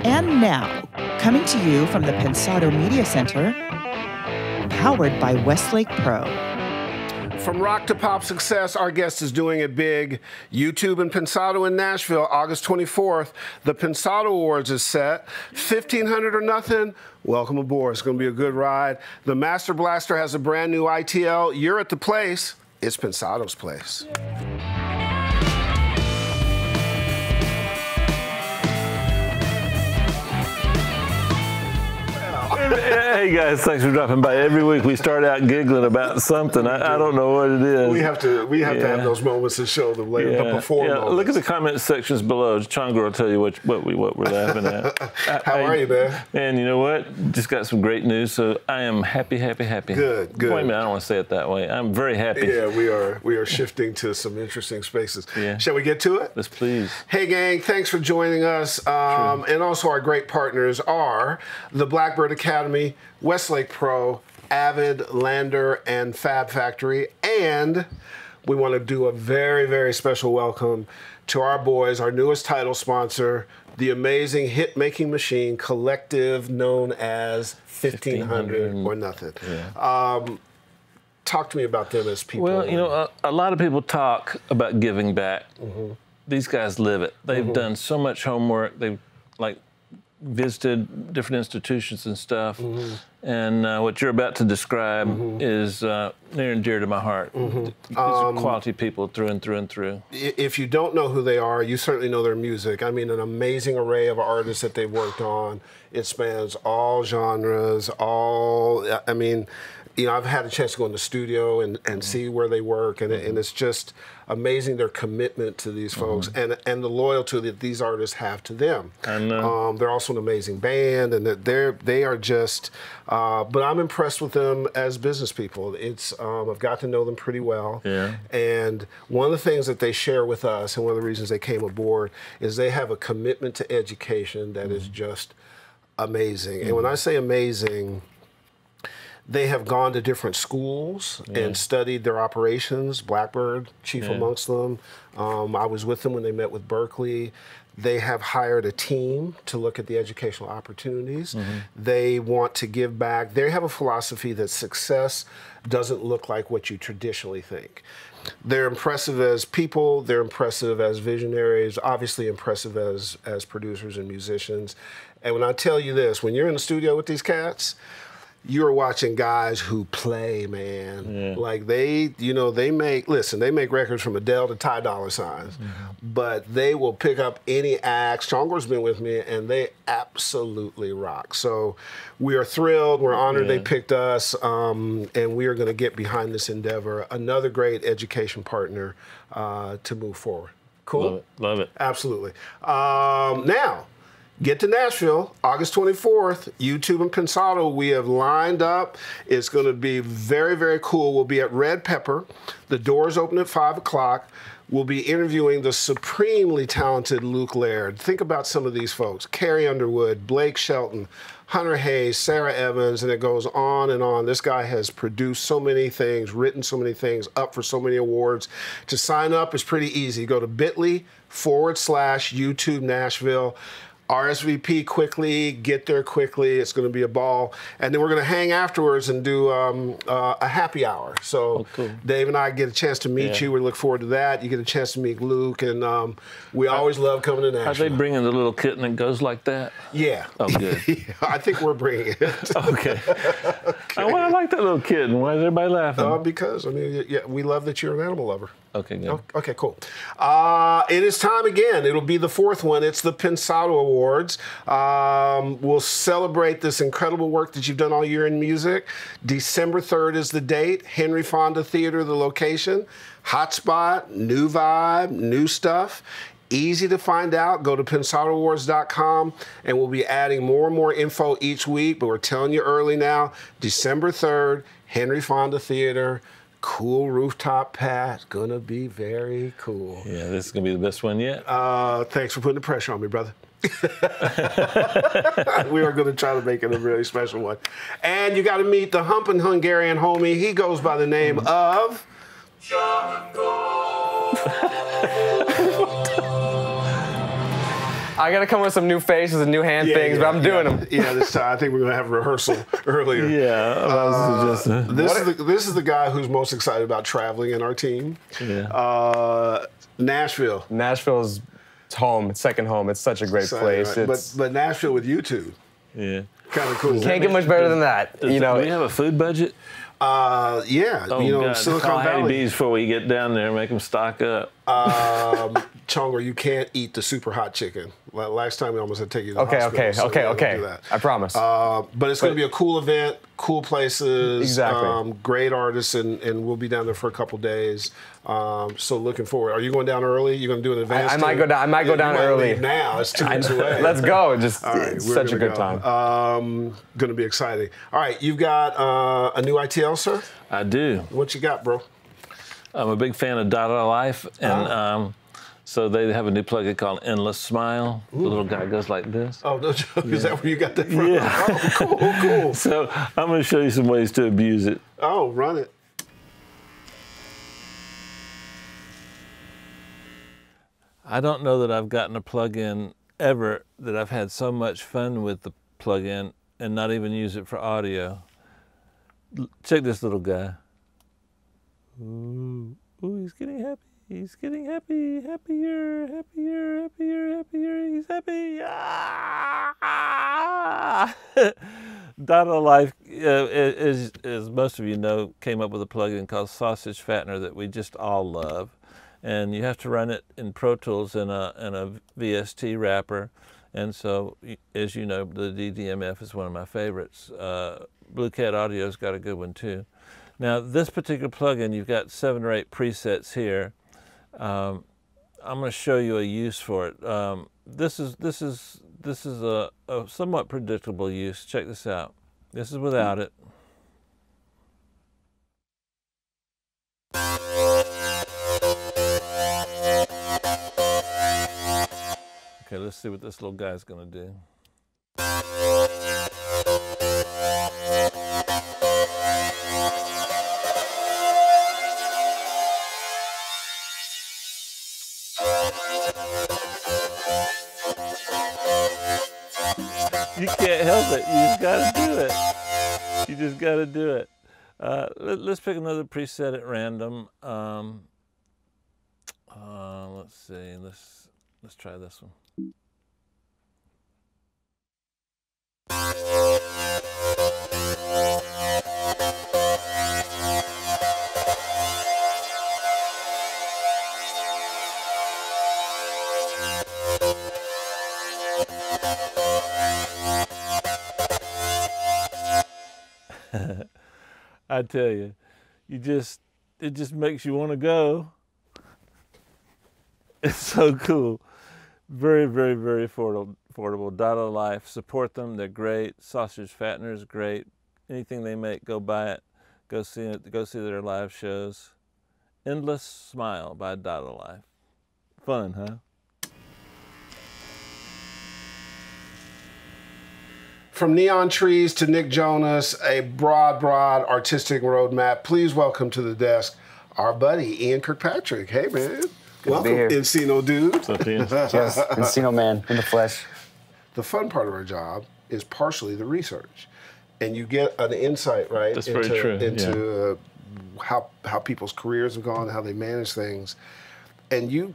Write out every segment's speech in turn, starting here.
And now, coming to you from the Pensado Media Center, powered by Westlake Pro. From rock to pop success, our guest is doing it big. YouTube and Pensado in Nashville, August 24th. The Pensado Awards is set. 1,500 or nothing. Welcome aboard. It's going to be a good ride. The Master Blaster has a brand new ITL. You're at the place. It's Pensado's place. Hey guys, thanks for dropping by. Every week we start out giggling about something. I don't know what it is. We have to have those moments to show them later. The before moments. Look at the comment sections below. Chongo will tell you what we're laughing at. How are you, man? And you know what? Just got some great news. So I am happy. Good. Wait a minute, I don't want to say it that way. I'm very happy. Yeah, we are shifting to some interesting spaces. Yeah. Shall we get to it? Let's please. Hey gang, thanks for joining us. And also our great partners are the Blackbird Academy, Westlake Pro, Avid, Lander, and Fab Factory. And we want to do a very, very special welcome to our boys, our newest title sponsor, the amazing hit-making machine collective known as 1,500 or Nothing. Yeah. Talk to me about them as people. Well, you know, a lot of people talk about giving back. These guys live it. They've done so much homework. They've visited different institutions and stuff. And what you're about to describe is near and dear to my heart. These are quality people through and through and through. If you don't know who they are, you certainly know their music. I mean, an amazing array of artists that they've worked on. It spans all genres, you know, I've had a chance to go in the studio and see where they work, and it's just amazing their commitment to these folks and the loyalty that these artists have to them. And they're also an amazing band, and they are just. But I'm impressed with them as business people. I've got to know them pretty well. Yeah. And one of the things that they share with us, and one of the reasons they came aboard, is they have a commitment to education that is just amazing. And when I say amazing, they have gone to different schools and studied their operations, Blackbird, chief amongst them. I was with them when they met with Berkeley. They have hired a team to look at the educational opportunities. They want to give back. They have a philosophy that success doesn't look like what you traditionally think. They're impressive as people, they're impressive as visionaries, obviously impressive as producers and musicians. And when I tell you this, when you're in the studio with these cats, you're watching guys who play, man. Yeah. Like they make records from Adele to Ty Dolla $igns, but they will pick up any act. Chongo's been with me, and they absolutely rock. So we are thrilled. We're honored they picked us, and we are going to get behind this endeavor. Another great education partner to move forward. Cool? Love it. Absolutely. Now, get to Nashville, August 24th, YouTube and Pensado. We have lined up. It's going to be very, very cool. We'll be at Red Pepper. The doors open at 5 o'clock. We'll be interviewing the supremely talented Luke Laird. Think about some of these folks. Carrie Underwood, Blake Shelton, Hunter Hayes, Sarah Evans, and it goes on and on. This guy has produced so many things, written so many things, up for so many awards. To sign up is pretty easy. Go to bit.ly/YouTube Nashville. RSVP quickly, get there quickly. It's going to be a ball. And then we're going to hang afterwards and do a happy hour. So cool. Dave and I get a chance to meet you. We look forward to that. You get a chance to meet Luke. And we always love coming to Nashville. Are they bringing the little kitten that goes like that? Yeah. Oh, good. I think we're bringing it. Okay. Well, I like that little kitten. Why is everybody laughing? Because, we love that you're an animal lover. Okay, good. Okay, cool. It is time again. It'll be the fourth one. It's the Pensado Awards. We'll celebrate this incredible work that you've done all year in music. December 3rd is the date. Henry Fonda Theater, the location. Hotspot, new vibe, new stuff. Easy to find out. Go to pensadoawards.com, and we'll be adding more and more info each week, but we're telling you early now, December 3rd, Henry Fonda Theater. Cool rooftop pad. Gonna be very cool. Yeah, this is gonna be the best one yet. Thanks for putting the pressure on me, brother. We are gonna try to make it a really special one. And you gotta meet the humping Hungarian homie. He goes by the name of I got to come with some new faces and new hand things, but I'm doing them. Yeah, this time I think we're gonna have a rehearsal earlier. This is the guy who's most excited about traveling in our team. Yeah. Nashville. Nashville's home. It's second home. It's such a great place. Right. But Nashville with you two. Yeah. Kind of cool. Can't get much better than that. Do you have a food budget? Yeah. Oh, God. Silicon Valley. Bees before we get down there, make them stock up. Chonger, you can't eat the super hot chicken. Last time we almost had to take you to the hospital. Okay. I promise. But it's going to be a cool event, cool places, exactly. Great artists, and we'll be down there for a couple days. So looking forward. Are you going down early? You're going to do an advance? I might go down. I might go down early. Now it's 2 weeks away. Let's go. It's such a good time. time. Going to be exciting. All right, you've got a new ITL, sir? I do. What you got, bro? I'm a big fan of Dada Life, and so they have a new plugin called Endless Smile. Ooh. The little guy goes like this. Oh, no joke. Is that where you got that from? Yeah. Oh, cool. So I'm going to show you some ways to abuse it. Oh, run it. I don't know that I've gotten a plugin ever that I've had so much fun with the plugin and not even use it for audio. Check this little guy. Ooh, he's getting happy. He's getting happy, happier. He's happy. Ah! Dada Life, as most of you know, came up with a plugin called Sausage Fattener that we just all love. And you have to run it in Pro Tools in a VST wrapper. And so, as you know, the DDMF is one of my favorites. Blue Cat Audio's got a good one too. Now, this particular plugin, you've got 7 or 8 presets here. I'm going to show you a use for it. This is a somewhat predictable use. Check this out. This is without it. Okay, let's see what this little guy's going to do. You can't help it. You just got to do it. You just got to do it. Let's pick another preset at random. Let's see. Let's try this one. I tell you, it just makes you want to go. It's so cool. Very, very, very affordable. Dada Life, support them. They're great. Sausage Fattener is great. Anything they make, go buy it. Go see it. Go see their live shows. Endless Smile by Dada Life. Fun, huh? From Neon Trees to Nick Jonas, a broad artistic roadmap. Please welcome to the desk our buddy, Ian Kirkpatrick. Hey, man. Welcome, Encino dude. What's up, Ian? Yes, Encino man, in the flesh. The fun part of our job is partially the research. And you get an insight, right? That's very true. Into how people's careers have gone, how they manage things. And you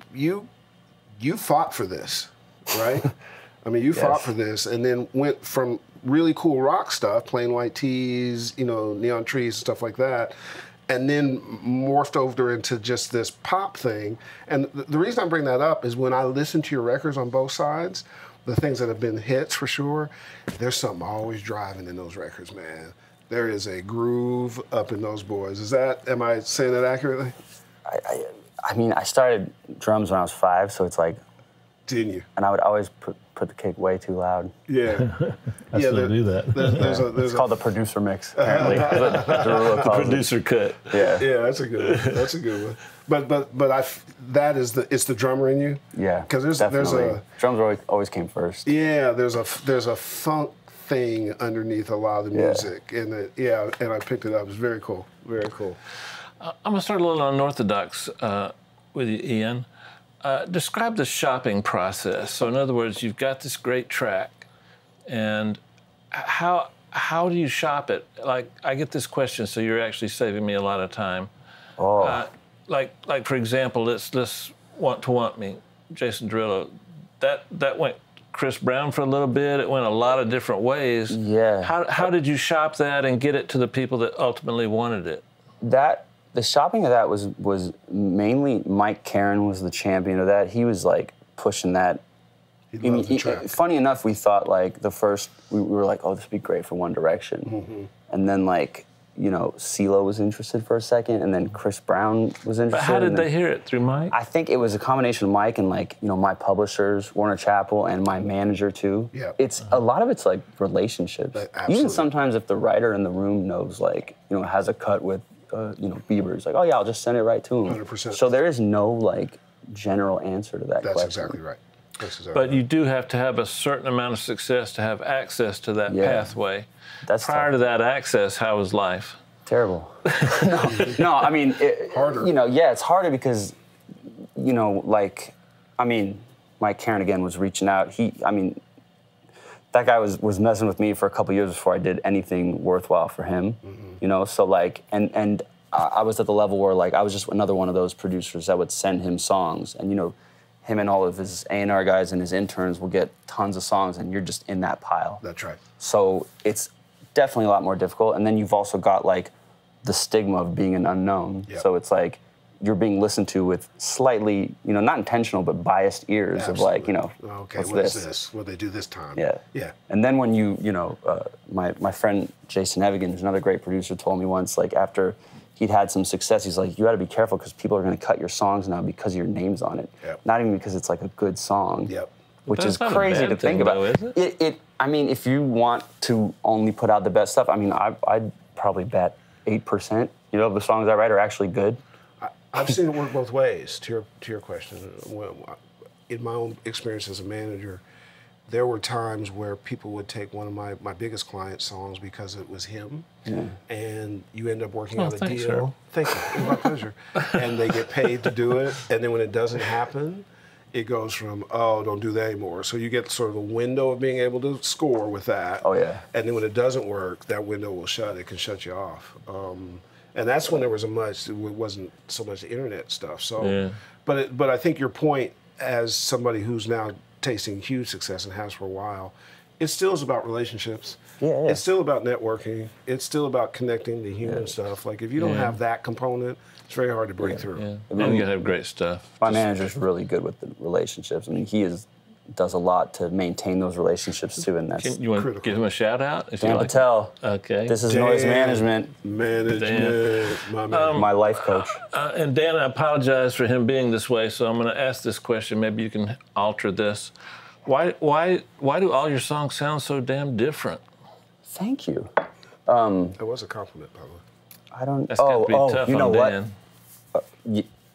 fought for this, right? I mean, you fought for this and then went from really cool rock stuff, Plain White Tees, Neon Trees, and stuff like that, and then morphed over into just this pop thing. And the reason I bring that up is when I listen to your records on both sides, the things that have been hits for sure, there's something always driving in those records, man. There is a groove up in those boys. Am I saying that accurately? I mean, I started drums when I was 5, so it's like... Didn't you? And I would always put the kick way too loud. Yeah. I still do that. It's called the producer mix, apparently. The producer cut. Yeah. Yeah, that's a good one. That's a good one. But it's the drummer in you? Yeah. Because there's a drums always came first. Yeah, there's a funk thing underneath a lot of the music. And and I picked it up. It's very cool. Very cool. I'm gonna start a little unorthodox with you, Ian. Describe the shopping process. So in other words, you've got this great track, and how do you shop it? Like, I get this question, so you're actually saving me a lot of time. Oh. Like for example, this Want to Want Me, Jason Derulo, that went Chris Brown for a little bit. It went a lot of different ways. Yeah. How did you shop that and get it to the people that ultimately wanted it? The shopping of that was mainly Mike Caron was the champion of that. He was like pushing that. Funny enough, we thought like we were like, oh, this would be great for One Direction. And then like, you know, CeeLo was interested for a second, and then Chris Brown was interested. But how did they hear it? Through Mike? I think it was a combination of Mike and like, you know, my publishers, Warner Chappell, and my manager too. Yeah. It's a lot of it's like relationships. Even sometimes if the writer in the room knows like, you know, has a cut with, you know, Bieber, it's like, oh yeah, I'll just send it right to him. 100%. So there is no like general answer to that question. That's exactly right. But you do have to have a certain amount of success to have access to that pathway. That's Prior to that access, how was life? Terrible. No, I mean, harder. You know, yeah, it's harder because, you know, like, I mean, Mike Caron again was reaching out. That guy was messing with me for a couple years before I did anything worthwhile for him. You know, so like, and I was at the level where like I was just another one of those producers that would send him songs, and you know, him and all of his A&R guys and his interns will get tons of songs, and you're just in that pile. That's right. So it's definitely a lot more difficult. And then you've also got like the stigma of being an unknown. Yep. So it's like you're being listened to with slightly, you know, not intentional, but biased ears. Absolutely. Of like, you know, okay, what is this? What they do this time? Yeah. Yeah. And then when you know, my friend Jason Derulo, who's another great producer, told me once, like after he'd had some success, he's like, you got to be careful because people are going to cut your songs now because your name's on it. Yep. Not even because it's like a good song. Yep. Which is crazy to think about. Though, is it? I mean, if you want to only put out the best stuff, I mean, I'd probably bet 8%, you know, of the songs I write are actually good. I've seen it work both ways, to your question. In my own experience as a manager, there were times where people would take one of my biggest client songs because it was him, and you end up working out a deal. Sir. Thank you, it was my pleasure. And they get paid to do it, and then when it doesn't happen, it goes from, oh, don't do that anymore. So you get sort of a window of being able to score with that. Oh, yeah. And then when it doesn't work, that window will shut. It can shut you off. And that's when there wasn't so much internet stuff. So, but I think your point as somebody who's now tasting huge success and has for a while, it still is about relationships. Yeah. It's still about networking. It's still about connecting the human stuff. Like if you don't have that component, it's very hard to break through. Yeah. And you have great stuff. My manager's really good with the relationships. I mean, he does a lot to maintain those relationships too, and that's you want critical. to give him a shout out? Dan Patel. Okay. This is Noise Management. My life coach. And Dan, I apologize for him being this way, so I'm going to ask this question. Maybe you can alter this. Why do all your songs sound so damn different? Thank you. That was a compliment, by the way. I don't. That's got to be tough you know on Dan.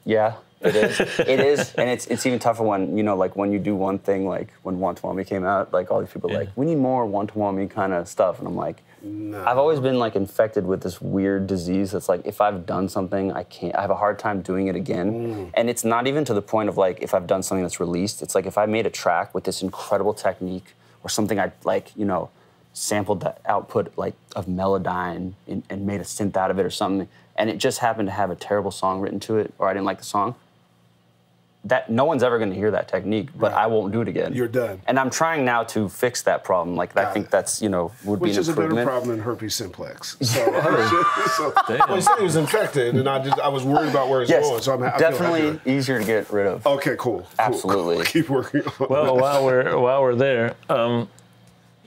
Yeah, it is. It is, and it's even tougher when, you know, like when you do one thing, like when Want to Want Me came out, like all these people are like, we need more Want to Want Me kind of stuff, and I'm like, no. I've always been like infected with this weird disease that's like, if I've done something, I have a hard time doing it again. And it's not even to the point of like, if I've done something that's released, it's like if I made a track with this incredible technique or something I like, you know, sampled the output like of Melodyne and made a synth out of it or something, and it just happened to have a terrible song written to it, or I didn't like the song, that no one's ever going to hear that technique, but I won't do it again. You're done. And I'm trying now to fix that problem. Like I think that's, you know, would be an improvement. Which is a better problem than herpes simplex. So, well, he said he was infected, and I was worried about where it's going. So I definitely easier to get rid of. Okay, cool. Absolutely. Cool. Keep working on it. Well, while we're there.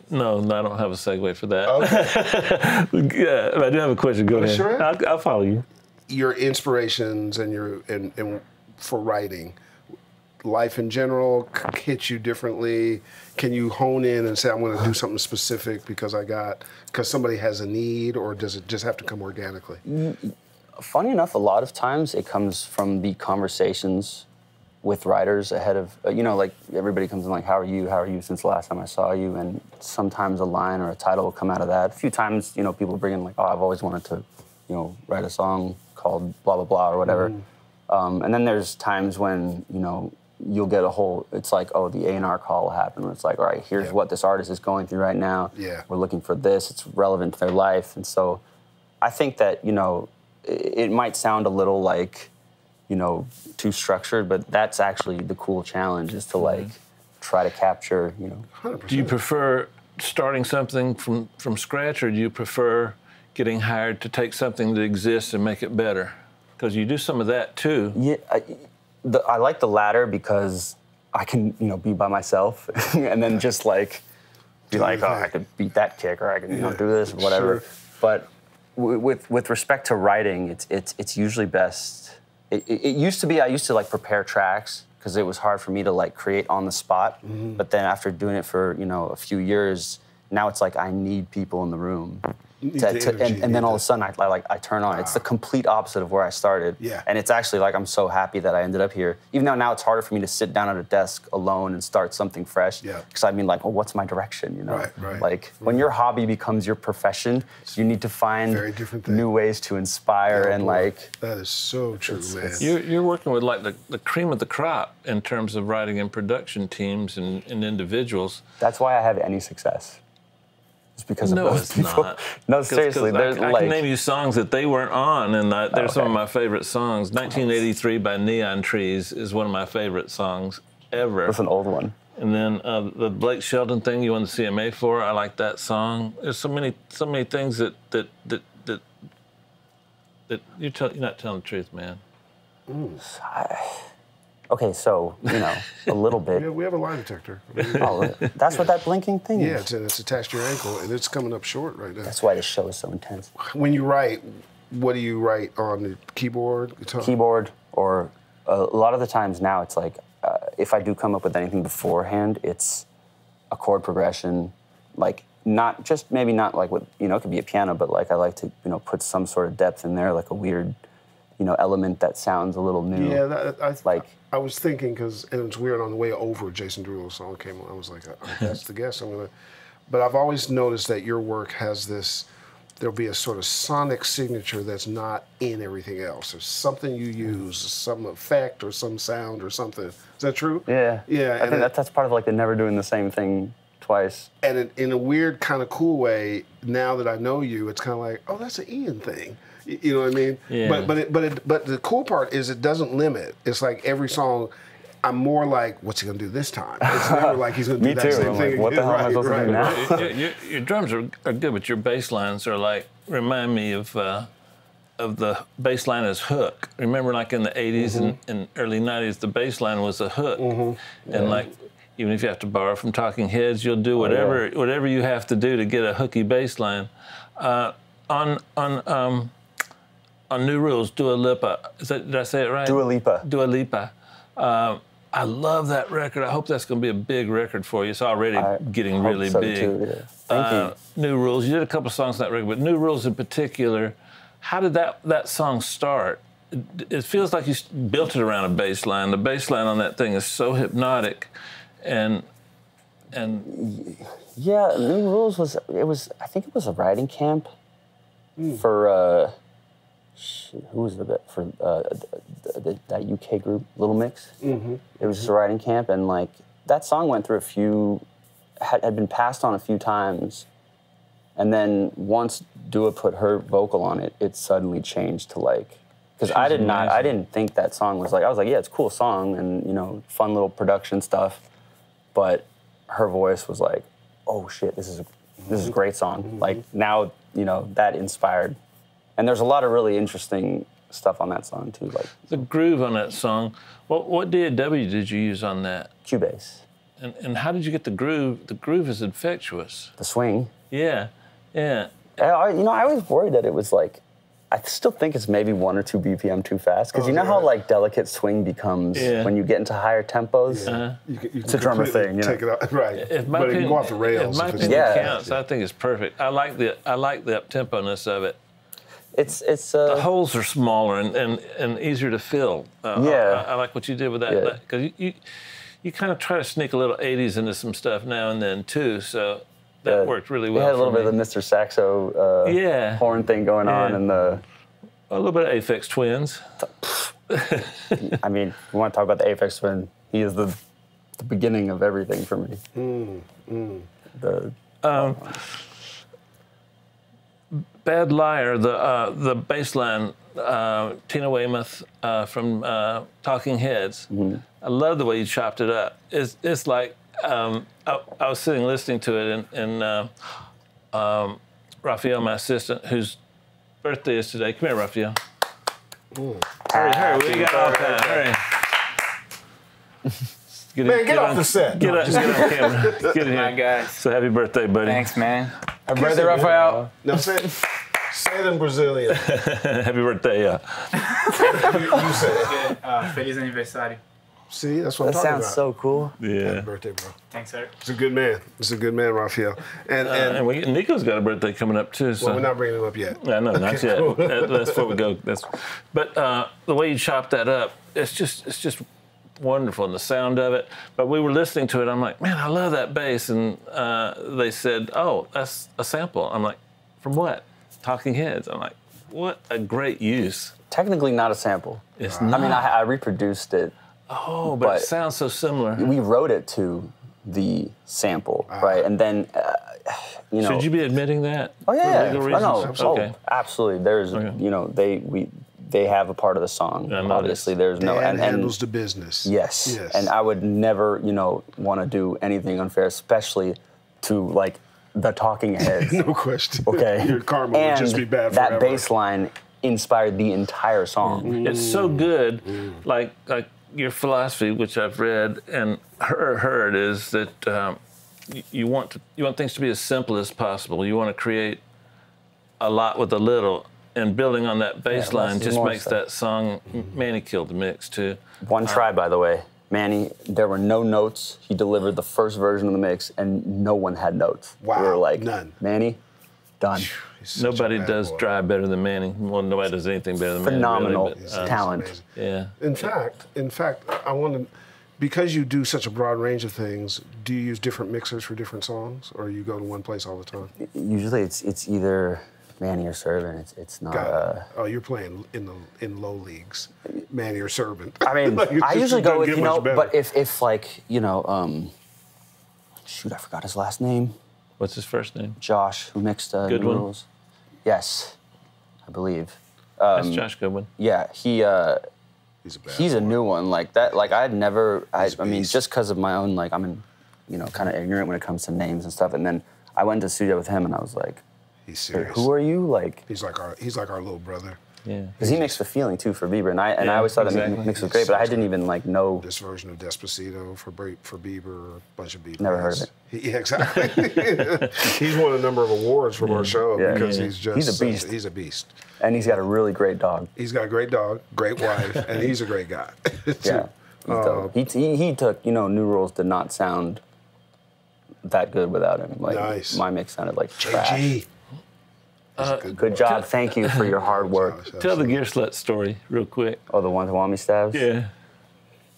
No, I don't have a segue for that. Okay. Yeah, I do have a question. Go ahead. Sure. I'll follow you. Your inspirations and for writing, life in general hits you differently. Can you hone in and say, I'm going to do something specific because somebody has a need, or does it just have to come organically? Funny enough, a lot of times it comes from the conversations with writers ahead of, you know, like everybody comes in like, how are you since the last time I saw you? And sometimes a line or a title will come out of that. A few times, you know, people bring in like, oh, I've always wanted to, you know, write a song called blah, blah, blah or whatever. And then there's times when, you know, you'll get a whole, it's like, oh, the A&R call will happen. Where it's like, all right, here's what this artist is going through right now. Yeah. We're looking for this. It's relevant to their life. And so I think that, you know, it might sound a little like, you know, too structured, but that's actually the cool challenge, is to like try to capture, you know. 100%. Do you prefer starting something from scratch, or do you prefer getting hired to take something that exists and make it better? Because you do some of that too. Yeah, I like the latter because I can, you know, be by myself and then just like be like, oh, I could beat that kick, or I can, you know, do this or whatever. Sure. But with respect to writing, it's usually best. It used to be, I used to like prepare tracks because it was hard for me to like create on the spot. But then after doing it for, you know, a few years, now it's like I need people in the room. And then all of a sudden I turn on. It's the complete opposite of where I started. Yeah. And it's actually like I'm so happy that I ended up here. Even though now it's harder for me to sit down at a desk alone and start something fresh. Yeah. Because I mean, like, well, what's my direction? You know. Right. Like when your hobby becomes your profession, you need to find very different thing. new ways to inspire and like. That is so true, man. You're working with like the cream of the crop in terms of writing and production teams and individuals. That's why I have any success. It's because of those people. Not. No, seriously, there's I like. can name you songs that they weren't on, and they're some of my favorite songs. 1983 by Neon Trees is one of my favorite songs ever. That's an old one. And then the Blake Shelton thing you won the CMA for, I like that song. There's so many things that you're not telling the truth, man. Okay, so, you know, a little bit. Yeah, we have a lie detector. Oh, that's what that blinking thing is? Yeah, it's attached to your ankle, and it's coming up short right now. That's why this show is so intense. When you write, what do you write on the keyboard, guitar? Keyboard, or a lot of the times now it's like, if I do come up with anything beforehand, it's a chord progression, like maybe not like what, you know, it could be a piano, but like I like to, you know, put some sort of depth in there, like a weird, you know, element that sounds a little new. Yeah, I was thinking, because it was weird, on the way over, Jason Derulo song came on. I was like, that's the guess. But I've always noticed that your work has this, there'll be a sort of sonic signature that's not in everything else. There's something you use, some effect or some sound or something. Is that true? Yeah. Yeah. I think that's part of like the never doing the same thing twice. And in a weird kind of cool way, now that I know you, it's kind of like, oh, that's an Ian thing. You know what I mean? Yeah. But the cool part is it doesn't limit. It's like every song, I'm more like, what's he gonna do this time? It's never like he's gonna do that same thing again. What the hell am I supposed to do now? Your drums are good, but your bass lines are like, remind me of the bass line as hook. Remember, like in the 80s and early 90s, the bass line was a hook. And like, even if you have to borrow from Talking Heads, you'll do whatever you have to do to get a hooky bass line. On New Rules, Dua Lipa. Did I say it right? Dua Lipa. Dua Lipa. I love that record. I hope that's going to be a big record for you. It's already getting really so big. Too, yeah. Thank you. New Rules. You did a couple songs on that record, but New Rules in particular. How did that song start? It feels like you built it around a bass line. The bass line on that thing is so hypnotic, and yeah, New Rules I think it was a writing camp for. Who was for that UK group, Little Mix? It was just a writing camp, and like that song went through had been passed on a few times, and then once Dua put her vocal on it, it suddenly changed to like, because I didn't think that song was like, I was like, yeah, it's a cool song and, you know, fun little production stuff, but her voice was like, oh shit, this is a great song. Like now, you know, that inspired. And there's a lot of really interesting stuff on that song too, like the groove on that song. What DAW did you use on that? Cubase. And how did you get the groove? The groove is infectious. The swing. Yeah. I was worried that it was like, I still think it's maybe 1 or 2 BPM too fast, because you know how like delicate swing becomes when you get into higher tempos. It's a drummer thing, you know. Take it out, right? But it can go off the rails. If my opinion counts, I think it's perfect. I like the up-tempo-ness of it. It's the holes are smaller and easier to fill. I like what you did with that, because you kind of try to sneak a little 80s into some stuff now and then too. So that worked really well. We had a little bit of the Mr. Saxo horn thing going on, and a little bit of Aphex Twins. I mean, we want to talk about the Aphex Twin. He is the beginning of everything for me. Bad Liar, the bass line, Tina Weymouth from Talking Heads. I love the way you chopped it up. It's like, I was sitting listening to it, and Raphael, my assistant, whose birthday is today. Come here, Raphael. Hurry, we got all time. Hurry. Get off the set. Get on camera. Get in here. My guys. So happy birthday, buddy. Thanks, man. Happy birthday, Raphael. Now say it in Brazilian. Happy birthday, You say it. Feliz aniversário. See, that's what I'm That talking sounds about. so cool. Yeah. Happy birthday, bro. Thanks, sir. It's a good man. It's a good man, Raphael. And Nico's got a birthday coming up too. So. well, we're not bringing him up yet. Yeah, no, not yet. That's where we go. But the way you chop that up, it's just wonderful, and the sound of it. But we were listening to it. I'm like, man, I love that bass. And they said, oh, that's a sample. I'm like, from what? Talking Heads. I'm like, what a great use. Technically not a sample. It's not. I mean, I reproduced it. Oh, but it sounds so similar. We wrote it to the sample, right? And then, you know. Should you be admitting that? Oh yeah, For legal I reasons? know. Okay. Oh, absolutely. There's, you know, they have a part of the song. I Obviously, noticed. there's no Dan handles the business. Yes. And I would never, you know, want to do anything unfair, especially to like the Talking Heads. No question. Okay. Your karma and would just be bad that forever. bass line inspired the entire song. It's so good, like your philosophy, which I've read and heard, is that you want things to be as simple as possible. You want to create a lot with a little, and building on that bass line just makes that song. Manny killed the mix too. One try, by the way. Manny, there were no notes. He delivered the first version of the mix, and no one had notes. Wow, We were like, none. Manny, done. Nobody does dry better than Manny. Well, nobody does anything better than Phenomenal Manny. Really, talent. Yeah. In fact, I want to, because you do such a broad range of things, do you use different mixers for different songs, or you go to one place all the time? Usually it's either Manny or Servant. It's not. Oh, you're playing in low leagues, Manny or Servant. I mean, Like, it I just usually go doesn't with, get you know, much better. but if like, you know, shoot, I forgot his last name. What's his first name? Josh, who mixed Goodwin? New Rules. Yes, I believe. That's Josh Goodwin. Yeah, he's a new one like that. Like I mean, just because of my own, like I'm kind of ignorant when it comes to names and stuff. And then I went to the studio with him, and I was like, He's serious. who are you? Like He's like our little brother. Yeah. because he mixed The Feeling too for Bieber, and I always thought that mix was great, but I didn't even like know. This version of Despacito for Bieber, a bunch of Bieber. Never heard of it. Yeah, exactly. He's won a number of awards from our show because he's a beast. He's a beast. And he's got a really great dog. He's got a great dog, great wife, and he's a great guy. Yeah, he's dope. He took, you know, New Rules did not sound that good without him. Like Nice. my mix sounded like trash. JG. Good job. Thank you for your hard work. Tell the Gear Slut story real quick. Oh, the one to want me stabs? Yeah.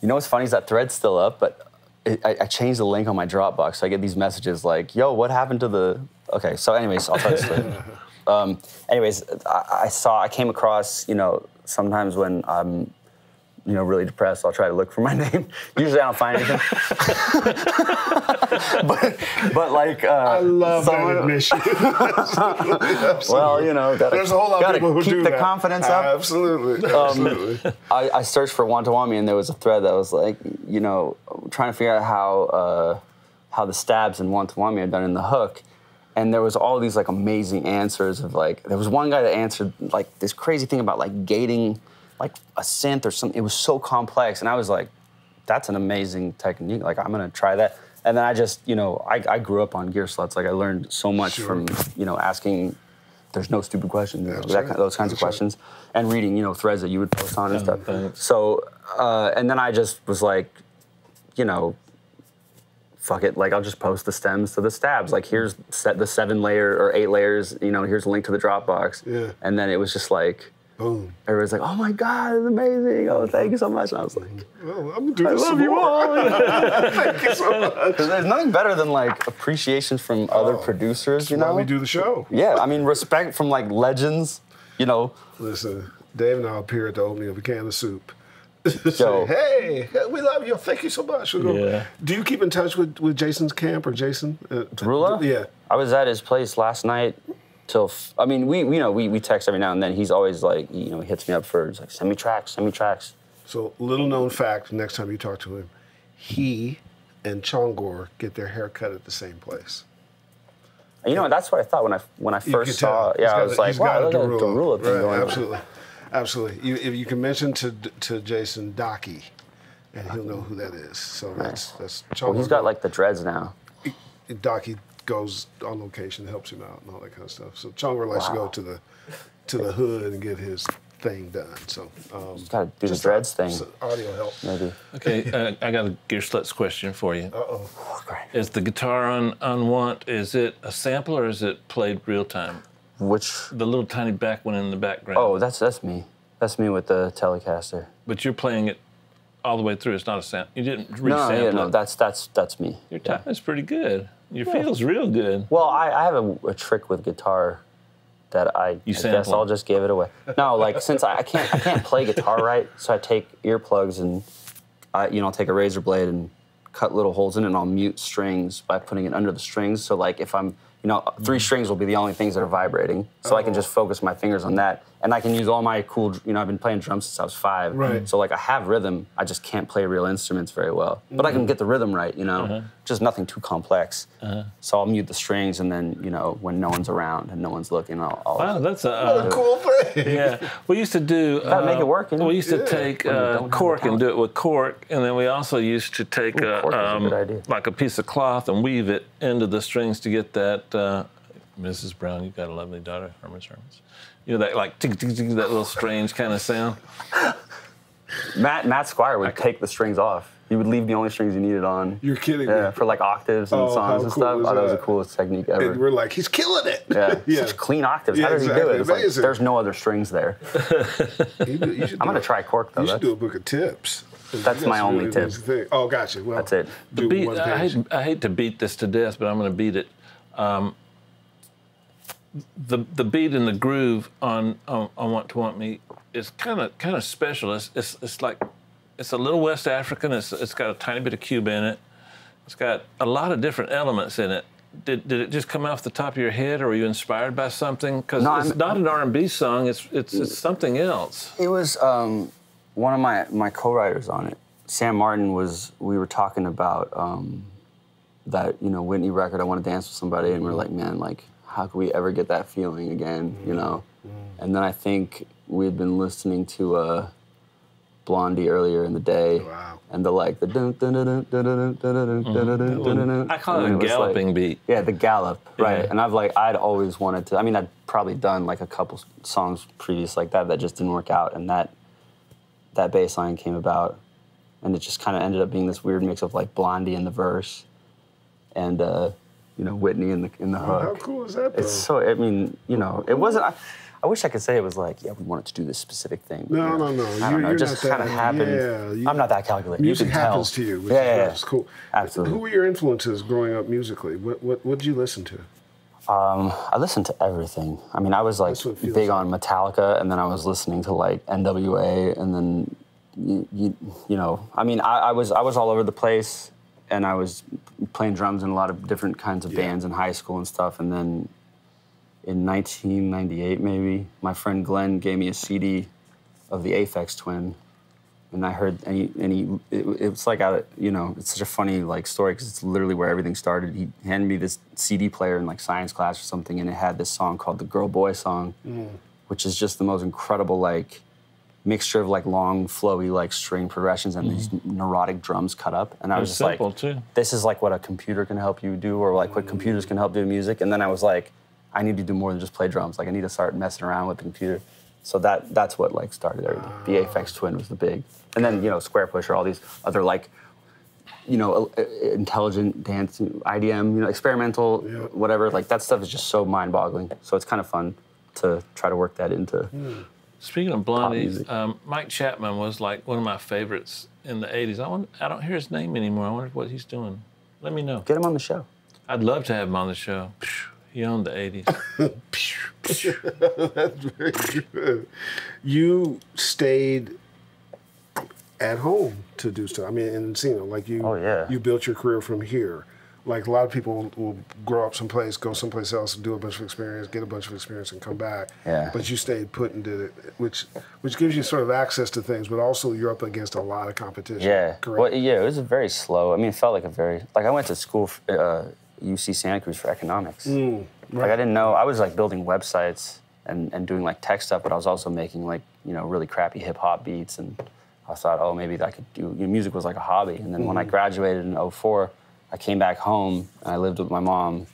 You know what's funny is that thread's still up, but I changed the link on my Dropbox, so I get these messages like, yo, what happened to the... Okay, so anyways, I'll tell you this. Anyways, I came across, you know, sometimes when I'm, you know, really depressed, I'll try to look for my name. Usually I don't find anything. but like... I love that admission. Well, you know, there's a whole lot of people who keep do the that. confidence up. Absolutely. Absolutely. I searched for Want to Want Me, and there was a thread that was like, you know, trying to figure out how the stabs in Want to Want Me are done in the hook. And there was all these like amazing answers of like, there was one guy that answered like this crazy thing about like gating like a synth or something. It was so complex. And I was like, that's an amazing technique. Like, I'm gonna try that. And then I just, you know, I grew up on Gear Sluts. Like I learned so much from, you know, asking, there's no stupid questions, those kinds of questions. And reading, you know, threads that you would post on and stuff. Thanks. So, and then I just was like, you know, fuck it, like I'll just post the stems to the stabs. Like here's the 7 layer or 8 layers, you know, here's a link to the Dropbox. Yeah. And then it was just like, boom. Everybody's like, oh my God, it's amazing. Oh, thank you so much. And I was like, well, I'm gonna do this I love some you more. all. Thank you so much. Because there's nothing better than like appreciation from other producers, you know? Why we do the show. Yeah, I mean, respect from like legends, you know. Listen, Dave and I'll appear at the opening of a can of soup. Yo. Hey, we love you. Thank you so much. Yeah. Do you keep in touch with Jason's camp or Jason? Derulo? Yeah. I was at his place last night till, I mean, we text every now and then. He's always like, he hits me up for, he's like, send me tracks. So, little known fact, next time you talk to him, he and Chongor get their hair cut at the same place. And that's what I thought when I first saw. Yeah, I was like, wow, look at the Derulo thing going on. Absolutely. If you can mention to Jason Docky, and he'll know who that is. So Nice. that's Chongor. Well, he's got like the dreads now. Docky goes on location, helps him out, and all that kind of stuff. So Chongor likes to go to the hood and get his thing done. So He's got to do the dreads thing. Audio help. Maybe. Okay, I got a Gearslutz question for you. Uh-oh. Oh, great. Is the guitar on Want, is it a sample or is it played real time? Which? The little tiny back one in the background. Oh, that's me. That's me with the Telecaster. But you're playing it all the way through. It's not a sample. You didn't resample No, it. that's me. Your timing's pretty good. Your feel's real good. Well, I have a trick with guitar that I guess I'll just give it away. No, like since I can't play guitar right, so I take earplugs and I'll take a razor blade and cut little holes in it, and I'll mute strings by putting it under the strings. So like if I'm 3 strings will be the only things that are vibrating, so I can just focus my fingers on that, and I can use all my cool. I've been playing drums since I was 5, right? So like I have rhythm, I just can't play real instruments very well, but I can get the rhythm right, just nothing too complex. So I'll mute the strings, and then when no one's around and no one's looking, I'll Wow, that's what a cool thing. Yeah, we used to do. Gotta make it work. We used to take cork and do it with cork, and then we also used to take cork is a good idea. like a piece of cloth and weave it into the strings to get that. Mrs. Brown, you've got a lovely daughter, Herman's. That like tick, tick, tick, that little strange kind of sound. Matt Squire would take the strings off. He would leave the only strings he needed on. You're kidding me. Yeah, for like octaves and songs and stuff. That was the coolest technique ever. And we're like, he's killing it. Yeah, such clean octaves. How does he do it? It's like, there's no other strings there. I'm gonna try cork though. You should do a book of tips. That's my only tip. Oh, gotcha. Well, that's it. I hate to beat this to death, but I'm going to beat it. The beat and the groove on Want to Want Me is kind of special. It's like it's a little West African. It's got a tiny bit of Cuba in it. It's got a lot of different elements in it. Did it just come off the top of your head, or were you inspired by something? Because it's not an R&B song. It's something else. It was one of my co-writers on it. Sam Martin we were talking about that Whitney record. I Want to Dance with Somebody, and we were like, man, like, how could we ever get that feeling again, And then I think we had been listening to Blondie earlier in the day, and the dun dun dun dun dun dun dun dun. I call it a galloping beat. Yeah, the gallop, right? And I'd always wanted to. I mean, I'd probably done like a couple songs previous like that just didn't work out, and that bass line came about, and it just kind of ended up being this weird mix of like Blondie in the verse, and Whitney in the hook. How cool is that, though? It's so, I mean, it wasn't, I wish I could say it was like, yeah, we wanted to do this specific thing. No. I don't know, it just kind of happened. I'm not that calculated. Music you can happens tell. to you, which is cool. Absolutely. Who were your influences growing up musically? What did you listen to? I listened to everything. I mean, I was like big on Metallica, and then I was listening to like NWA, and then, I mean, I was all over the place. And I was playing drums in a lot of different kinds of bands in high school and stuff. And then in 1998, maybe, my friend Glenn gave me a CD of the Aphex Twin. And I heard, it was like, it's such a funny like story because it's literally where everything started. He handed me this CD player in like science class or something, and it had this song called the Girl Boy Song, which is just the most incredible like mixture of like long, flowy like string progressions and these neurotic drums cut up. And I was just like, this is like what a computer can help you do, or like what computers can help do music. And then I was like, I need to do more than just play drums. Like I need to start messing around with the computer. So that's what like started everything. The Aphex Twin was the big. And then, Square Pusher, all these other like, intelligent dance, IDM, experimental, whatever. Like that stuff is just so mind-boggling. So it's kind of fun to try to work that into. Speaking of Blondie, Mike Chapman was like one of my favorites in the 80s. I don't hear his name anymore. I wonder what he's doing. Let me know. Get him on the show. I'd love to have him on the show. He owned the 80s. That's very good. You stayed at home to do stuff. I mean, in Encino, like you, Oh, yeah. you built your career from here. Like a lot of people will grow up someplace, go someplace else, and do a bunch of experience, get a bunch of experience, and come back. Yeah. But you stayed put and did it, which gives you sort of access to things, but also you're up against a lot of competition. Yeah. Correct? Well, yeah, it was a very slow. I mean, it felt like a very I went to school for, UC Santa Cruz for economics. Right. Like I didn't know. I was like building websites and doing like tech stuff, but I was also making like really crappy hip hop beats, and I thought, oh, maybe I could do. Music was like a hobby. And then when I graduated in '04. I came back home and I lived with my mom,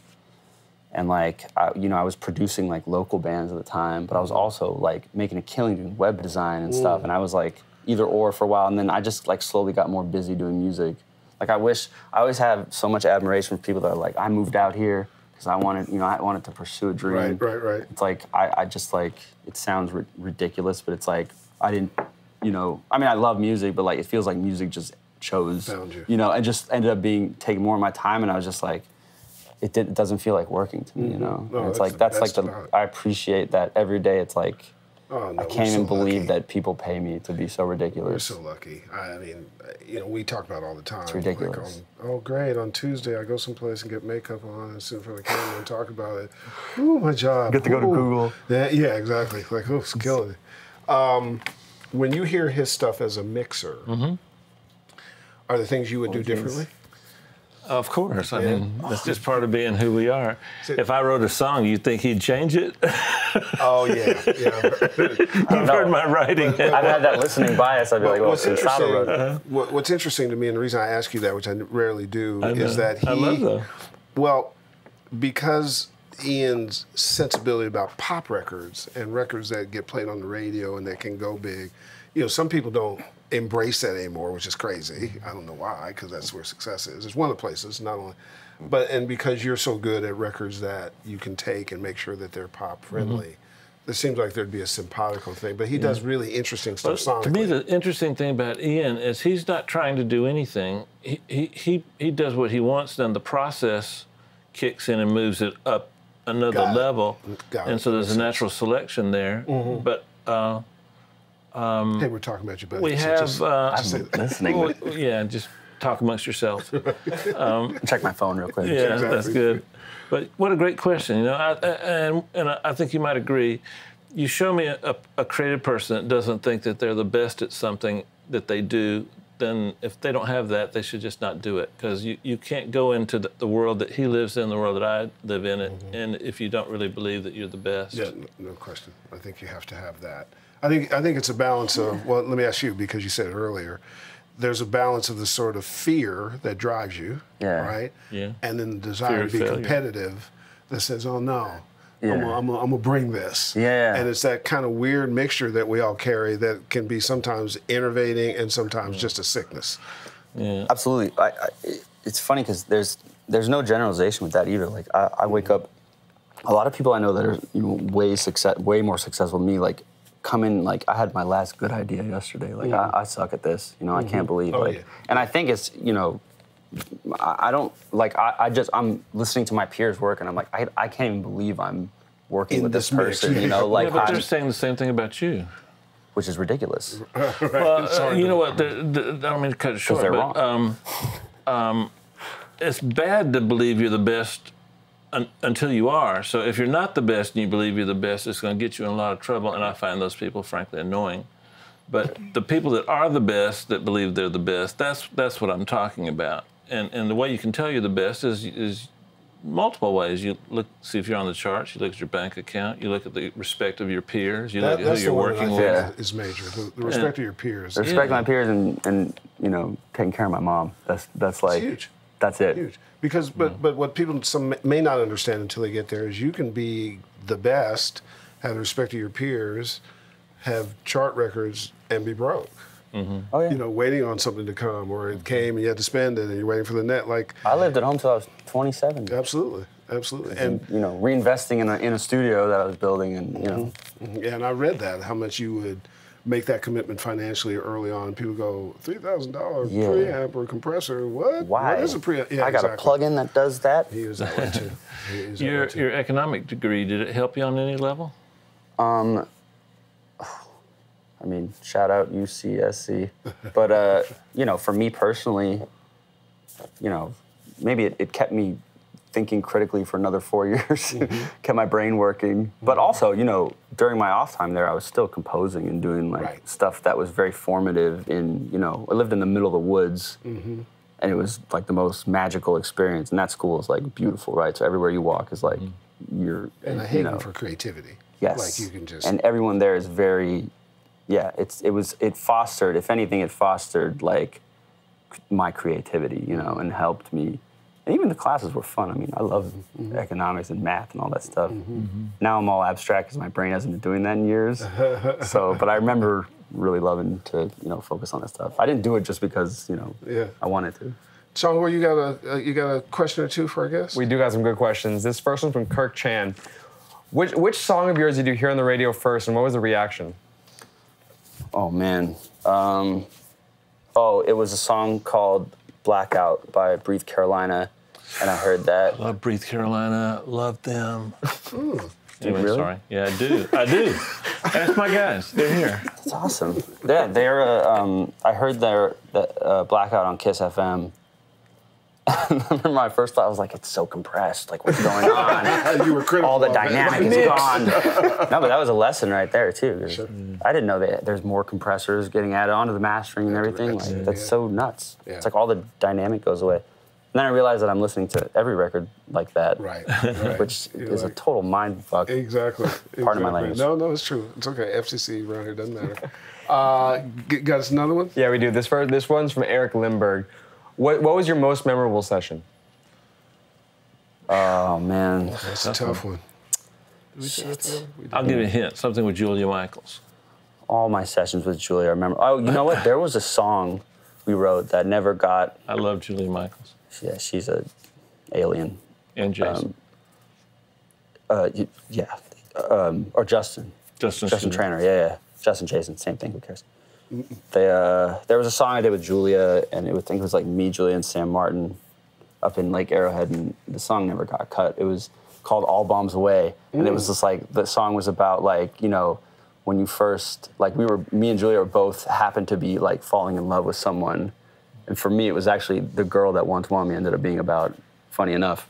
and like I was producing like local bands at the time, but I was also like making a killing doing web design and stuff, and I was like either or for a while, and then I just like slowly got more busy doing music. Like I always have so much admiration for people that are like, I moved out here because I wanted to pursue a dream. Right. It's like I just like, it sounds ridiculous, but it's like I didn't, I mean I love music, but like it feels like music just chose, and just ended up taking more of my time, and I was just like, it doesn't feel like working to me, No, and it's like that's like I appreciate that every day. It's like I can't even believe that people pay me to be so ridiculous. We're so lucky. I mean, we talk about it all the time. It's ridiculous. Like oh, great! On Tuesday, I go someplace and get makeup on and sit in front of the camera and talk about it. Ooh, my job. Get to go to Google. Yeah, exactly. Like, oh, it's killing it. When you hear his stuff as a mixer. Are there things you would do differently? Of course. I mean, that's just part of being who we are. If I wrote a song, you think he'd change it? Oh, yeah. You've heard my writing. I've had that listening bias. I'd be like, well, Pensado wrote it. What's interesting to me, and the reason I ask you that, which I rarely do, is that he... I love that. Well, because Ian's sensibility about pop records and records that get played on the radio and that can go big, some people don't embrace that anymore, which is crazy. I don't know why, because that's where success is. It's one of the places, not only, and because you're so good at records that you can take and make sure that they're pop friendly, it seems like there'd be a simpatico thing. But he does really interesting stuff sonically. To me, the interesting thing about Ian is he's not trying to do anything. He does what he wants, then the process kicks in and moves it up another level. And so there's a natural selection there. But hey, we're talking about you, buddy. We have... I'm listening. Just talk amongst yourselves. Check my phone real quick. Yeah, that's good. But what a great question. I think you might agree. You show me a creative person that doesn't think that they're the best at something that they do, then if they don't have that, they should just not do it. Because you can't go into the world that he lives in, the world that I live in, and if you don't really believe that you're the best. Yeah, no question. I think you have to have that. I think it's a balance of, well, let me ask you, because you said it earlier, there's a balance of the sort of fear that drives you, right? Yeah. And then the desire to be competitive that says, oh, no, I'm going to bring this. Yeah. And it's that kind of weird mixture that we all carry that can be sometimes innovating and sometimes just a sickness. Yeah. Absolutely. It's funny because there's no generalization with that either. Like, I wake up, a lot of people I know that are way more successful than me, like, come in, like, I had my last good idea yesterday. Like, I suck at this. I can't believe, and I think it's, I don't, like, I'm listening to my peers work, and I'm like, I can't even believe I'm working with this person, like. But they're saying the same thing about you. Which is ridiculous. Well, you know what, I don't mean to cut it short, they're wrong. It's bad to believe you're the best until you are. So if you're not the best and you believe you're the best, it's going to get you in a lot of trouble, and I find those people, frankly, annoying. But the people that are the best, that believe they're the best, that's what I'm talking about. And the way you can tell you're the best is multiple ways. You see if you're on the charts, you look at your bank account, you look at the respect of your peers, you look at who you're working with. That is major. The respect of your peers. The respect of my peers and taking care of my mom. That's like, huge. That's it. Huge. Because, but what people may not understand until they get there is you can be the best, have the respect of your peers, have chart records, and be broke. Oh, yeah. Waiting on something to come, or it came and you had to spend it, and you're waiting for the net. Like, I lived at home till I was 27. Absolutely. And reinvesting in a studio that I was building, and Yeah, and I read that how much you would make that commitment financially early on. People go, $3,000 preamp or compressor. What? Why? What is a preamp? Yeah, I got a plug-in that does that. He used that one too. Your economic degree, did it help you on any level? I mean, shout out UCSC. But, you know, for me personally, you know, maybe it kept me thinking critically for another 4 years, kept my brain working. But also, you know, during my off time there, I was still composing and doing like stuff that was very formative in, you know, I lived in the middle of the woods and it was like the most magical experience. And that school is like beautiful, right? So everywhere you walk is like, you're, and a haven for creativity. Yes. Like you can just. And everyone there is very, yeah, it fostered, if anything, it fostered like my creativity, you know, and helped me. And even the classes were fun. I mean, I love economics and math and all that stuff. Now I'm all abstract because my brain hasn't been doing that in years. So, but I remember really loving to, you know, focus on that stuff. I didn't do it just because, you know, I wanted to. Sean, you got a question or two for our guest? We do got some good questions. This first one's from Kirk Chan. Which song of yours did you hear on the radio first, and what was the reaction? Oh, man. It was a song called Blackout by Breathe Carolina, and I heard that. Love Breathe Carolina, love them. Anyway, really? Sorry. Yeah, I do. Ask my guys, they're here. That's awesome. Yeah, they're, I heard their Blackout on Kiss FM. I remember my first thought, I was like, it's so compressed. Like, what's going on? You were critical. All the dynamic is gone. No, but that was a lesson right there, too. Sure. I didn't know that there's more compressors getting added onto the mastering and everything. Like, that's so nuts. Yeah. It's like all the dynamic goes away. And then I realized that I'm listening to every record like that. Right. Which is a total mind fuck. Exactly. Pardon my language. No, it's true. It's okay. FCC around here doesn't matter. Got us another one? Yeah, we do. This one's from Eric Lindbergh. What was your most memorable session? Oh, man. That's a tough one. Shit. I'll give you a hint. Something with Julia Michaels. All my sessions with Julia, I remember. Oh, you know what? There was a song we wrote that never got... I love Julia Michaels. Yeah, she's a alien. And Jason. Or Justin. Justin Trainer, yeah. Justin, Jason, same thing, who cares? There was a song I did with Julia, and I think it was like me, Julia, and Sam Martin up in Lake Arrowhead, and the song never got cut. It was called All Bombs Away, and it was just like, the song was about like, you know, when you first, like me and Julia were both happened to be like falling in love with someone, and for me it was actually the girl that One to One Me ended up being about, funny enough.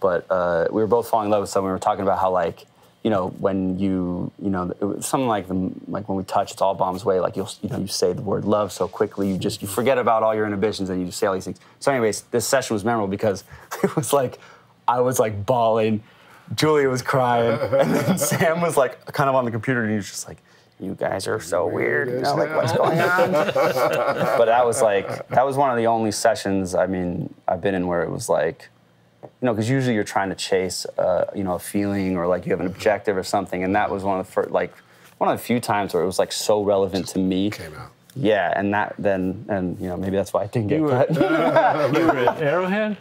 But we were both falling in love with someone. We were talking about how like, you know, when you know, it was something like when we touch, it's all bombs away. Like you say the word love so quickly, you forget about all your inhibitions and you just say all these things. So, anyways, this session was memorable because it was like I was like bawling, Julia was crying, and then Sam was like kind of on the computer and he was just like, "You guys are so weird, you know, like what's going on?" But that was one of the only sessions I've been in where it was like, you know, because usually you're trying to chase, you know, a feeling or like you have an objective or something, and that was one of the few times where it was like so relevant to me. Came out. Yeah, and you know, maybe that's why I didn't get cut. You were at Arrowhead?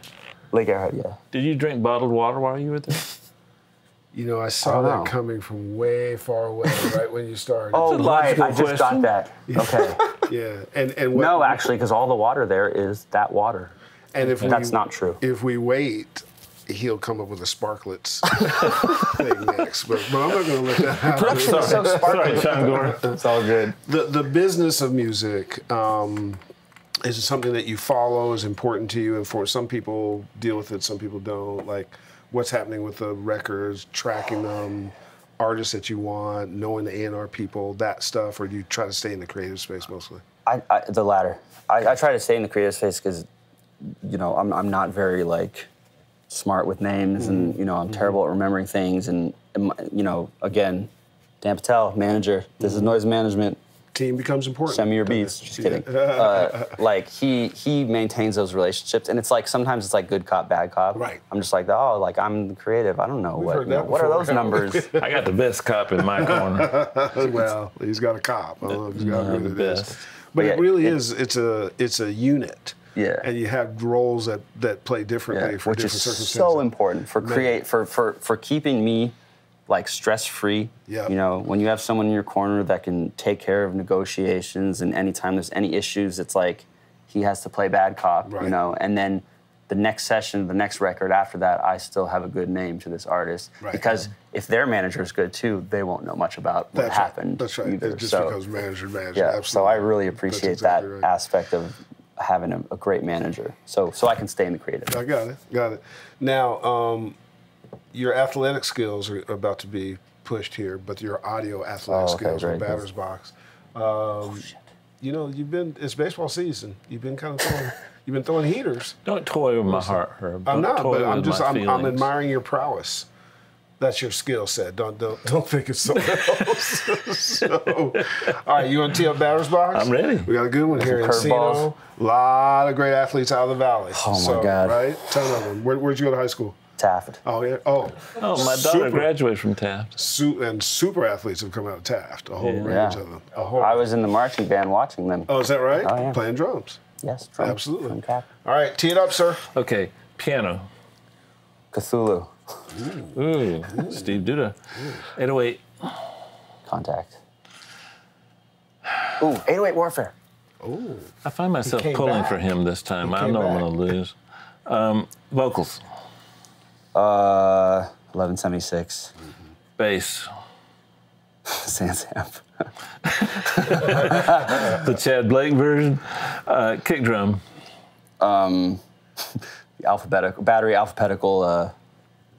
Lake Arrowhead, yeah. Did you drink bottled water while you were there? You know, I saw that coming from way far away, right when you started. Oh, right, I just got that. Okay. Yeah, and what, no, actually, because all the water there is that water. And if that's not true. If we wait, he'll come up with a sparklets thing next. But I'm not going to let that happen. Production is so sparkly. Sorry, it's all good. The business of music is something that you follow, is important to you, and for some people deal with it, some people don't. Like, what's happening with the records, tracking them, artists that you want, knowing the A&R people, that stuff, or do you try to stay in the creative space mostly? The latter. I try to stay in the creative space because, you know, I'm not very like smart with names, and you know, I'm terrible at remembering things, and you know, again, Dan Patel, manager. This is noise management. Team becomes important. Send me your beats. Just kidding. Like he maintains those relationships, and it's like sometimes it's like good cop, bad cop. Right. I'm just like, oh, like I'm the creative. I don't know what are those numbers. I got the best cop in my corner. Well, he's got a cop. I don't know if he's got the best. But it really is. It's a unit. Yeah. And you have roles that play differently for different circumstances. Which is so important for keeping me like stress-free. Yeah. You know, when you have someone in your corner that can take care of negotiations, and anytime there's any issues, it's like he has to play bad cop, you know, and then the next session, the next record after that, I still have a good name to this artist. Right. Because if their manager is good too, they won't know much about what happened. That's right. Either. It just so, becomes manager. Yeah. Absolutely. So I really appreciate exactly that right. aspect of having a great manager. So I can stay in the creative. I got it. Now, your athletic skills are about to be pushed here, but your audio athletic skills great. from Batter's Box. You know, it's baseball season. You've been kind of throwing heaters. Don't toy with my heart, Herb. I'm not, toy but with I'm my admiring your prowess. That's your skill set. Don't think it's someone else. So, all right, you want to tee up Batter's Box? I'm ready. We got a good one here. Curveballs. A lot of great athletes out of the valley. Oh my God. Right? Ton of them. Where'd you go to high school? Taft. Oh yeah. Oh. Oh, my daughter graduated from Taft. And super athletes have come out of Taft. A whole range of them. I was in the marching band watching them. Oh, is that right? Oh, yeah. Playing drums. Yes, drums. Absolutely. From Taft. All right, tee it up, sir. Okay, piano. Cthulhu. Ooh, Steve Duda. 808. Contact. Ooh, 808 Warfare. Ooh. I find myself came pulling back. for him this time. He I came know I'm back. going to lose. Vocals. 1176. Bass. Sansamp. The Chad Blake version. Kick drum. The battery alphabetical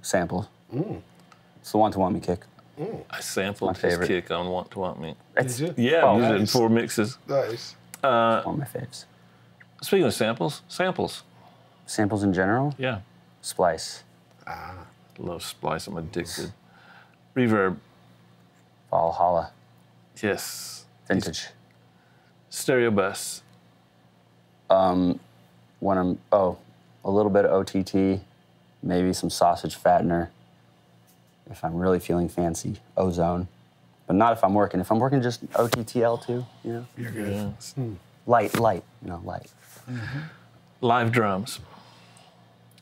samples. It's the one-to-one me kick. I sampled My his favorite. kick on Want to Want Me. It's Did Yeah, Oh, I used it in nice. 4 mixes. Nice. one of my faves. Speaking of samples. Samples in general? Yeah. Splice. Love Splice. I'm addicted. Reverb. Valhalla. Yes. Vintage. Stereo bus. When I'm, a little bit of OTT, maybe some sausage fattener. If I'm really feeling fancy, ozone. But not if I'm working. If I'm working, just OTTL too, you know? You're good. Yeah. Light. Light. Live drums.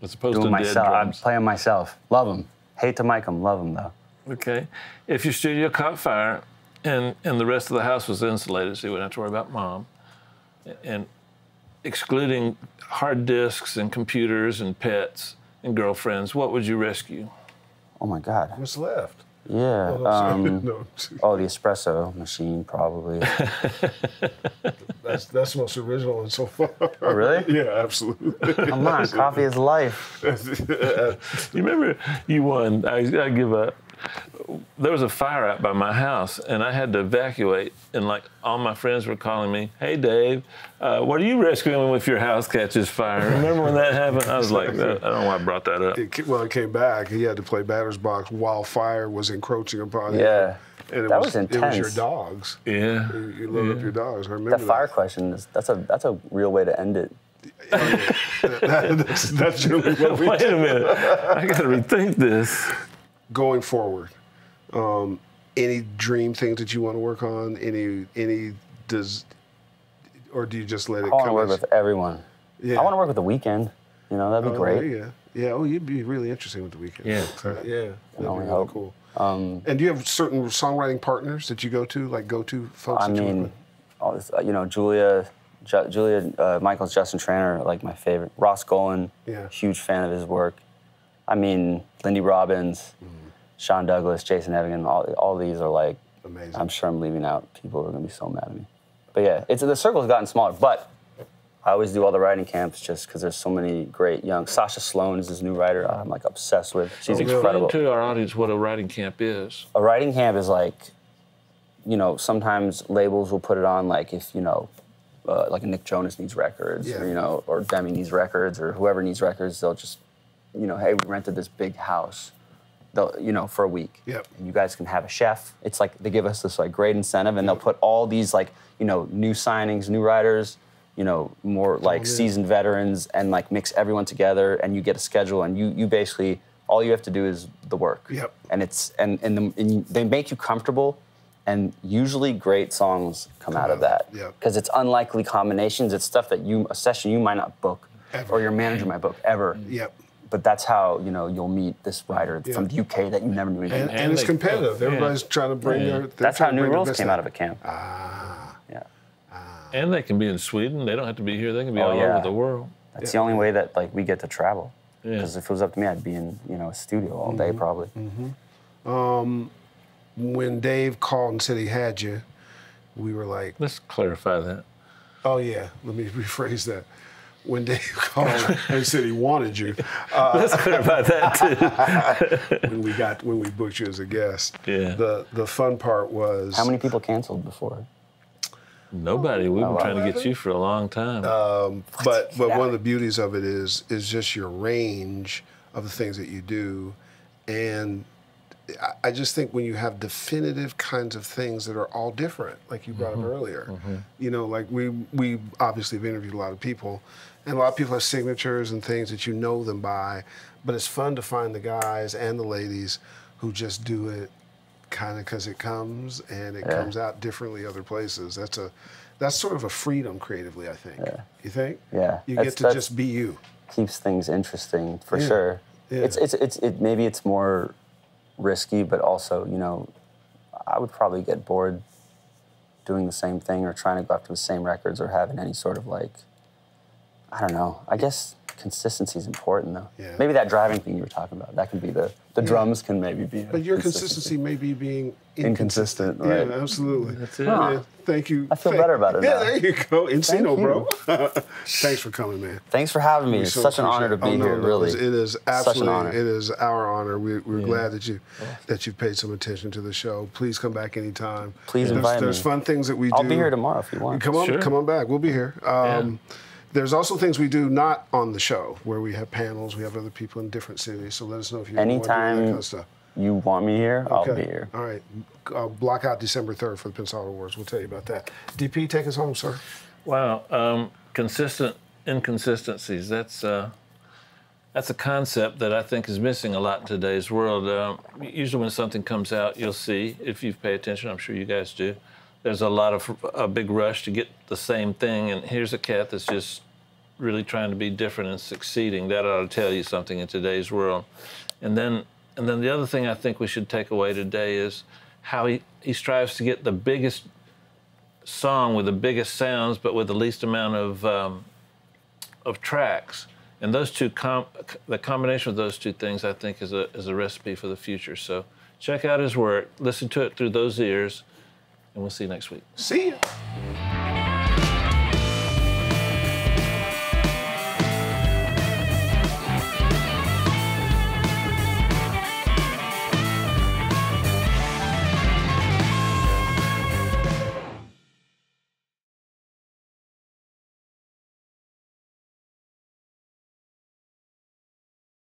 As opposed Doing to dead myself. I'm drums. playing myself. Love them. Hate to mic them. Love them though. Okay. If your studio caught fire and the rest of the house was insulated, so you wouldn't have to worry about mom, and excluding hard disks and computers and pets and girlfriends, what would you rescue? Oh my God. What's left? Yeah. No, The espresso machine probably. that's the most original one so far. Oh, really? Yeah, absolutely. Come on, coffee is life. You remember you won. I give up. There was a fire out by my house, and I had to evacuate. And like all my friends were calling me, "Hey, Dave, what are you rescuing if your house catches fire?" Remember when that happened? I was like, I don't know why I brought that up. It came back. He had to play Batter's Box while fire was encroaching upon him. Yeah. And That was It was your intense. dogs. Yeah. You load up your dogs. I remember That fire question that's a real way to end it. That's really what we Wait a minute. I got to rethink this. Going forward, any dream things that you want to work on? Or do you just let it I want to come? work with everyone. Yeah. I want to work with The Weeknd. You know, that'd be great. Yeah. Yeah. Oh, you'd be really interesting with The Weeknd. Yeah. Yeah. That'd be only really hope. cool. And do you have certain songwriting partners that you go to, like go-to folks? I that you work mean, with? all this, Julia Michaels, Justin Tranter are like my favorite. Ross Golan, Yeah. huge fan of his work. I mean, Lindy Robbins, Sean Douglas, Jason Evigan, all these are like, Amazing. I'm sure I'm leaving out people who are gonna be so mad at me. But yeah, the circle's gotten smaller, but I always do all the writing camps just because there's so many great young. Sasha Sloan is this new writer I'm like obsessed with. She's incredible. Explain to our audience what a writing camp is. A writing camp is like, sometimes labels will put it on like if, like a Nick Jonas needs records, Yeah. or Demi needs records, or whoever needs records, they'll just, hey, we rented this big house, for a week. Yep. And you guys can have a chef. It's like they give us this like great incentive, and they'll put all these like, new signings, new writers, more like seasoned veterans, and like mix everyone together, and you get a schedule, and you basically, all you have to do is the work. Yep. And and they make you comfortable, and usually great songs come out of that. Yep. Because it's unlikely combinations. It's stuff that a session you might not book, Ever. or your manager might book ever. Yep. But that's how you'll meet this writer from the UK that you never knew anything about. And it's they- competitive. yeah. Everybody's trying to bring their. That's how New Rules came out of a camp. Ah. Yeah. And they can be in Sweden. They don't have to be here. They can be Oh, all yeah. over the world. That's the only way that like we get to travel. Because if it was up to me, I'd be in a studio all day probably. When Dave called and said he had you, we were like, let's clarify that. Oh yeah, let me rephrase that. When Dave called and said he wanted you, let's clarify that too. when we booked you as a guest, yeah. The fun part was, how many people canceled before? Nobody. We've been trying to get you for a long time. But one of the beauties of it is just your range of the things that you do, and I just think when you have definitive kinds of things that are all different, like you brought up earlier, like we obviously have interviewed a lot of people, and a lot of people have signatures and things that you know them by, but it's fun to find the guys and the ladies who just do it kind of because it comes, and it comes out differently other places. That's sort of a freedom creatively, I think. Yeah. You think? Yeah. You get to just be you. Keeps things interesting for sure. Yeah. Maybe it's more risky, but also, I would probably get bored doing the same thing or trying to go after the same records or having any sort of I don't know. I guess consistency is important though. Yeah. Maybe that driving thing you were talking about, that can be the drums can maybe be. But your consistency may be being inconsistent, right? Yeah, absolutely. That's it. Man, thank you. I feel better about it now. There you go. Encino, bro. Thanks for coming, man. Thanks for having me. It's such an honor to be here, really. It is absolutely such an honor. It is our honor. We're glad that you've paid some attention to the show. Please come back anytime. Please invite me. There's fun things that we do. I'll be here tomorrow if you want. Come on back. We'll be here. There's also things we do not on the show, where we have panels, we have other people in different cities, so let us know if you want to do that kind of stuff. You want me here, I'll be here. All right. Block out December 3rd for the Pensado Awards. We'll tell you about that. DP, take us home, sir. Wow. Consistent inconsistencies. That's a concept that I think is missing a lot in today's world. Usually when something comes out, you'll see, if you pay attention, I'm sure you guys do, there's a big rush to get the same thing, and here's a cat that's just really trying to be different and succeeding. That ought to tell you something in today's world. And then the other thing I think we should take away today is how he strives to get the biggest song with the biggest sounds, but with the least amount of tracks. And those two, the combination of those two things, I think, is a recipe for the future. So check out his work, listen to it through those ears, and we'll see you next week. See ya.